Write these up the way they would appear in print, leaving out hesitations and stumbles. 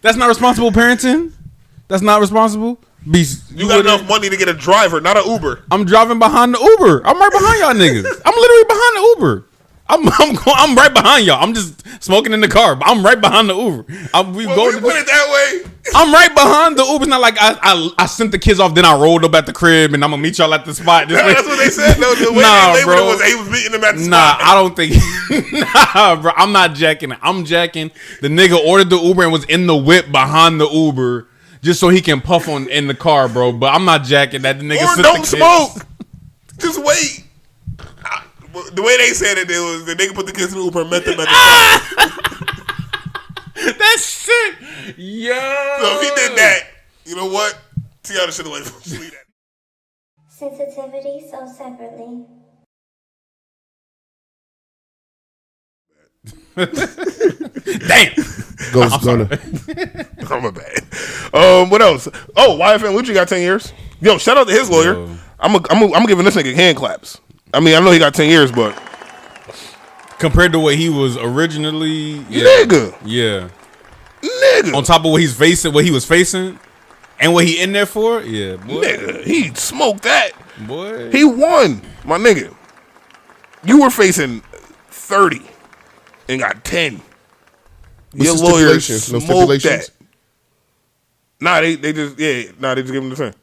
That's not responsible parenting. That's not responsible. You got enough money to get a driver, not an Uber. I'm driving behind the Uber. I'm right behind y'all niggas. I'm literally behind the Uber. I'm right behind y'all. I'm just smoking in the car. But I'm right behind the Uber. We put it that way. I'm right behind the Uber. It's not like I sent the kids off, then I rolled up at the crib, and I'm gonna meet y'all at the spot. That's what they said. No, the way they bro. He was meeting them at the spot. I don't think. Nah, bro. I'm not jacking it. I'm jacking. The nigga ordered the Uber and was in the whip behind the Uber just so he can puff on in the car, bro. But I'm not jacking that. The nigga or don't smoke. Just wait. The way they said it was the nigga put the kids in the Uber and met them at the car. That's sick. Yo. So if he did that, you know what? Teyana should have let him sleep that. Sensitivity sold separately. Damn. Ghost Gunner. I'm a bad. What else? Oh, YFN Lucci got 10 years. Yo, shout out to his lawyer. Yo. I'm giving this nigga hand claps. I mean, I know he got 10 years, but compared to what he was originally, nigga. On top of what he was facing, and what he in there for, boy. Nigga, he smoked that. Boy. He won, my nigga. You were facing 30 and got 10. Your lawyer smoked that. Nah, they just give him the same.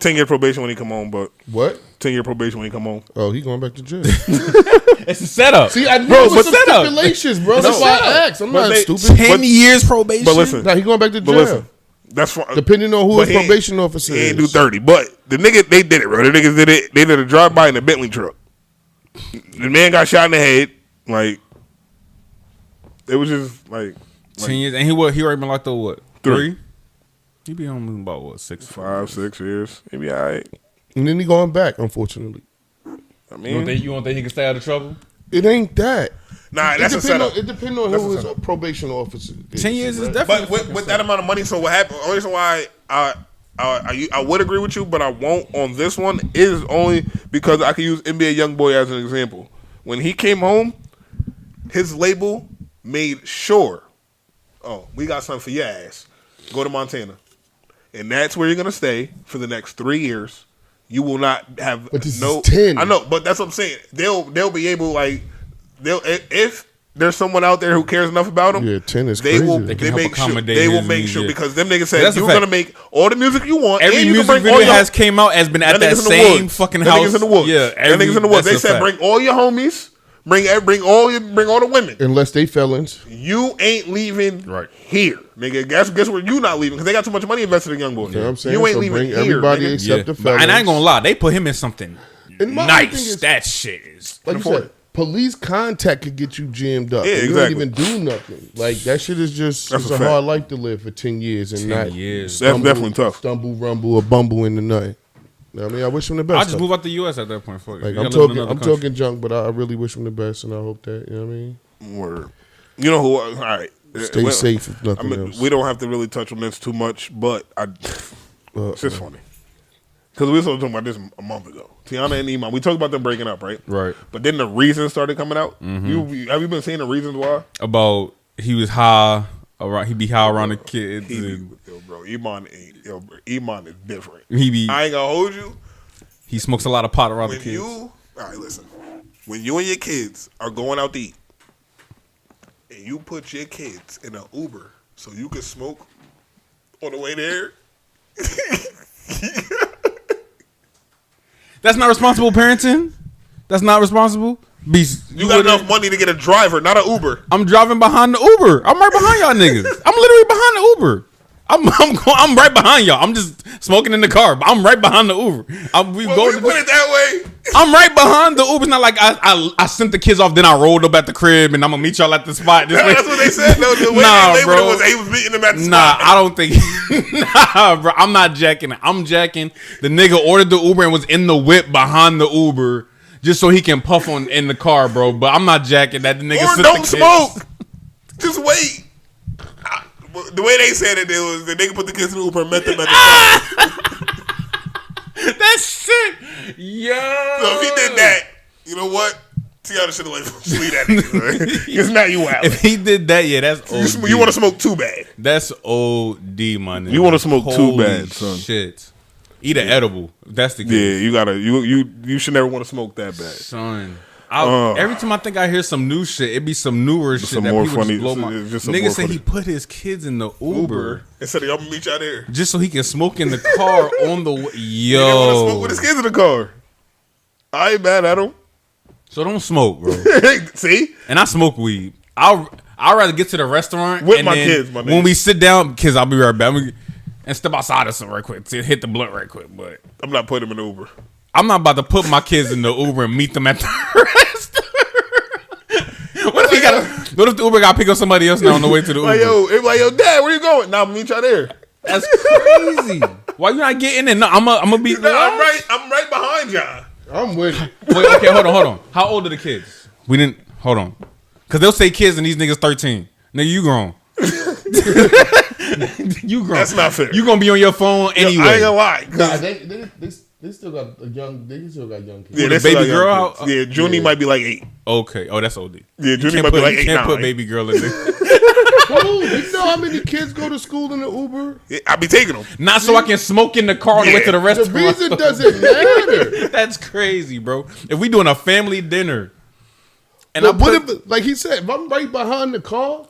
10-year probation when he come home, but what? 10-year probation when he come home. Oh, he going back to jail. It's a setup. See, I know it's some stipulations, bro. That's why I asked. I'm not stupid. 10 years probation. But listen, nah, he going back to jail. But listen, that's fine. Depending on who his probation officer is. He ain't do 30, but the nigga they did it, bro. The niggas did it. They did a drive by in a Bentley truck. The man got shot in the head. Like it was just like 10 years, and he already been locked up what? 3? He be on about what, 5, 6 years. He be all right. And then he going back, unfortunately. I mean, you don't think he can stay out of trouble? It ain't that. Nah, that's a setup. It depends on who his probation officer is. 10 years is definitely. But with that amount of money, so what happened? Only reason why I would agree with you, but I won't on this one is only because I can use NBA YoungBoy as an example. When he came home, his label made sure, we got something for your ass. Go to Montana. And that's where you're going to stay for the next 3 years. You will not have but this is 10. I know, but that's what I'm saying. They'll be able, like, if there's someone out there who cares enough about them, 10 is they crazy. will make sure because them niggas said you're gonna make all the music you want. Every and you music can bring video has came out has been at that same fucking house. Niggas in the woods. Yeah, niggas in the woods. They said bring all your homies, bring all the women. Unless they felons. You ain't leaving here, nigga. Guess where you not leaving because they got too much money invested in YoungBoy. You know what I'm saying? You ain't leaving here. Everybody except the felons. And I ain't gonna lie, they put him in something nice. That shit is like you said. Police contact could get you jammed up. Yeah, you exactly. don't even do nothing. Like that shit is just it's a hard life to live for 10 years and 10 not years. That's definitely tough. Stumble, rumble, or bumble in the night. I mean, I wish him the best. I just move out the U.S. at that point. Like I'm talking junk, but I really wish him the best, and I hope that you know what I mean. Word. You know who? All right. Stay safe if nothing else. We don't have to really touch on this too much, but it's just funny. Because we were talking about this a month ago. Teyana and Iman, we talked about them breaking up, right? Right. But then the reasons started coming out. Mm-hmm. Have you been seeing the reasons why? About he was high around, he be high around the kids. Bro, Iman is different. I ain't gonna hold you. He smokes a lot of pot around the kids. All right, listen. When you and your kids are going out to eat, and you put your kids in an Uber so you can smoke on the way there. That's not responsible parenting. That's not responsible. You got enough money to get a driver, not an Uber. I'm driving behind the Uber. I'm right behind y'all niggas. I'm literally behind the Uber. I'm right behind y'all. I'm just smoking in the car. But I'm right behind the Uber. We put it that way. I'm right behind the Uber. It's not like I sent the kids off, then I rolled up at the crib, and I'm gonna meet y'all at the spot. That's what they said. No, the way bro. He was meeting them at the spot. I don't think. Bro. I'm not jacking it. I'm jacking. The nigga ordered the Uber and was in the whip behind the Uber just so he can puff on in the car, bro. But I'm not jacking that. The nigga or don't smoke. Just wait. The way they said it was the nigga put the kids in the Uber and met them at the spot. That's sick. Yo. So if he did that, you know what? Teyana should have like leave that nigga. Because now you out. If he did that, yeah, that's OD. You want to smoke too bad. That's OD, man. You want to smoke too bad, son. Shit. Eat an edible. That's the case. Yeah, you gotta. You should never want to smoke that bad, son. Every time I think I hear some new shit, it be some newer shit some that more people funny, just blow my. Nigga said he put his kids in the Uber and said, "I'm gonna meet y'all there," just so he can smoke in the car on the way. He didn't want to smoke with his kids in the car. I ain't mad at him. So don't smoke, bro. See? And I smoke weed. I'd rather get to the restaurant with and my then kids. My when we sit down, kids, I'll be right back. And step outside or something right quick to hit the blunt right quick. But I'm not putting them in the Uber. I'm not about to put my kids in the Uber and meet them at the restaurant. What if the Uber got to pick up somebody else now on the way to the Uber? Yo, Dad, where you going? Nah, I'm gonna meet y'all there. That's crazy. Why you not getting in? No, I'm gonna be. I'm right behind y'all. I'm with you. Wait, okay, hold on. How old are the kids? We didn't. Hold on, because they'll say kids and these niggas 13. Nigga, you grown. You grown. That's not fair. You gonna be on your phone anyway. I ain't gonna lie. Nah, they still got young kids. Yeah, the baby girl. Yeah, Junie might be like 8. Okay. Oh, that's OD. Yeah, Junie might be like 8. You can't put baby girl in there. Fool, you know how many kids go to school in the Uber? Yeah, I be taking them. Not so I can smoke in the car on the way to the restaurant. The reason doesn't matter. That's crazy, bro. If we doing a family dinner, and But what if, like he said, if I'm right behind the car?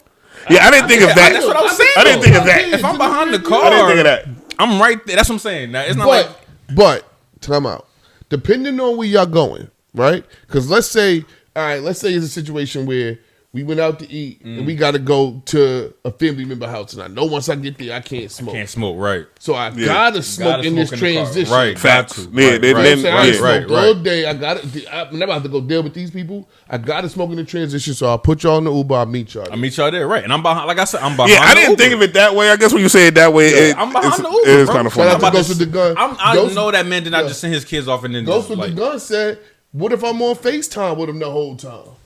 Yeah, I didn't think of that. That's what I was saying. I didn't think of that. If I'm behind the car, I didn't think of that. I'm right there. That's what I'm saying. Now it's not But time out. Depending on where y'all going, right? Because let's say it's a situation where we went out to eat and we got to go to a family member house, and I know once I get there I can't smoke. Can't smoke, right? So I gotta smoke in this transition, right? Facts. Got to. Yeah, right. All day I got it. I'm never have to go deal with these people. I got to smoke in the transition, so I'll put y'all in the Uber. I'll meet y'all. I meet y'all there, right? And I'm behind. Like I said, I'm behind. Yeah, I didn't think of it that way. I guess when you say it that way, I'm behind the Uber. It is kind of funny. Shout out to Ghost with the Gun. I know that man did not just send his kids off and then Ghost with the Gun said, "What if I'm on FaceTime with him the whole time?"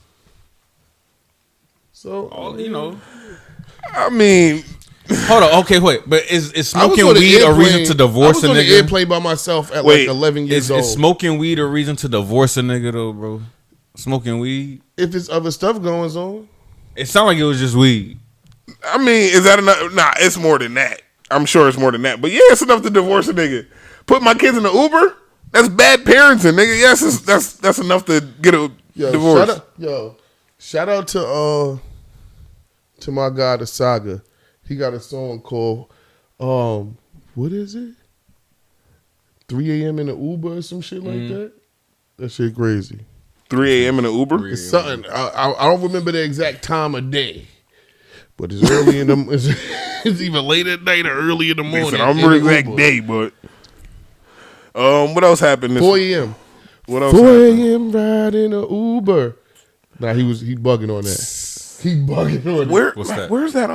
So, I mean, hold on. Okay, wait. But is smoking weed a reason to divorce a nigga? I was on the airplane by myself at like 11 years old. Is smoking weed a reason to divorce a nigga though, bro? Smoking weed? If it's other stuff going on. It sounded like it was just weed. I mean, is that enough? Nah, it's more than that. I'm sure it's more than that. But yeah, it's enough to divorce a nigga. Put my kids in the Uber? That's bad parenting, nigga. Yes, that's enough to get a divorce. Shout out to my guy, the Saga. He got a song called what is it? 3 a.m. in the Uber or some shit like that. That shit crazy. 3 a.m. in the Uber? It's something. I don't remember the exact time of day, but it's early in the. It's either late at night or early in the morning. Listen, I don't remember the exact day, but what else happened? 4 a.m. What else? 4 a.m. riding a Uber. Nah, he bugging on that. He bugging on that. What's that? Where's that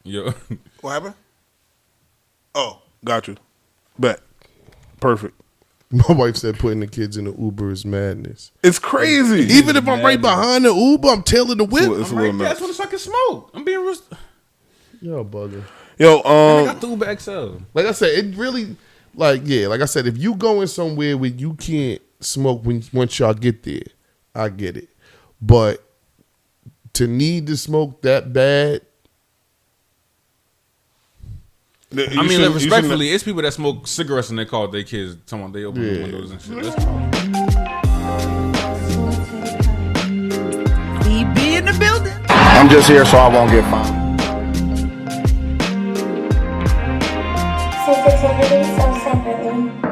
Yo. What happened? Oh, got you. Bet. Perfect. My wife said putting the kids in the Uber is madness. It's crazy. Even if I'm right behind the Uber, I'm tailing the whip. It's a little nuts. That's what it's fucking smoke. I'm being real. Y'all bugging. Yo, I got the Uber XL. Like I said, it really, like I said, if you going somewhere where you can't smoke once y'all get there, I get it. But to need to smoke that bad. I mean, respectfully, it's people that smoke cigarettes and they call their kids, someone they open the windows and shit. Be in the building. I'm just here so I won't get fined. Sensitivity so separately.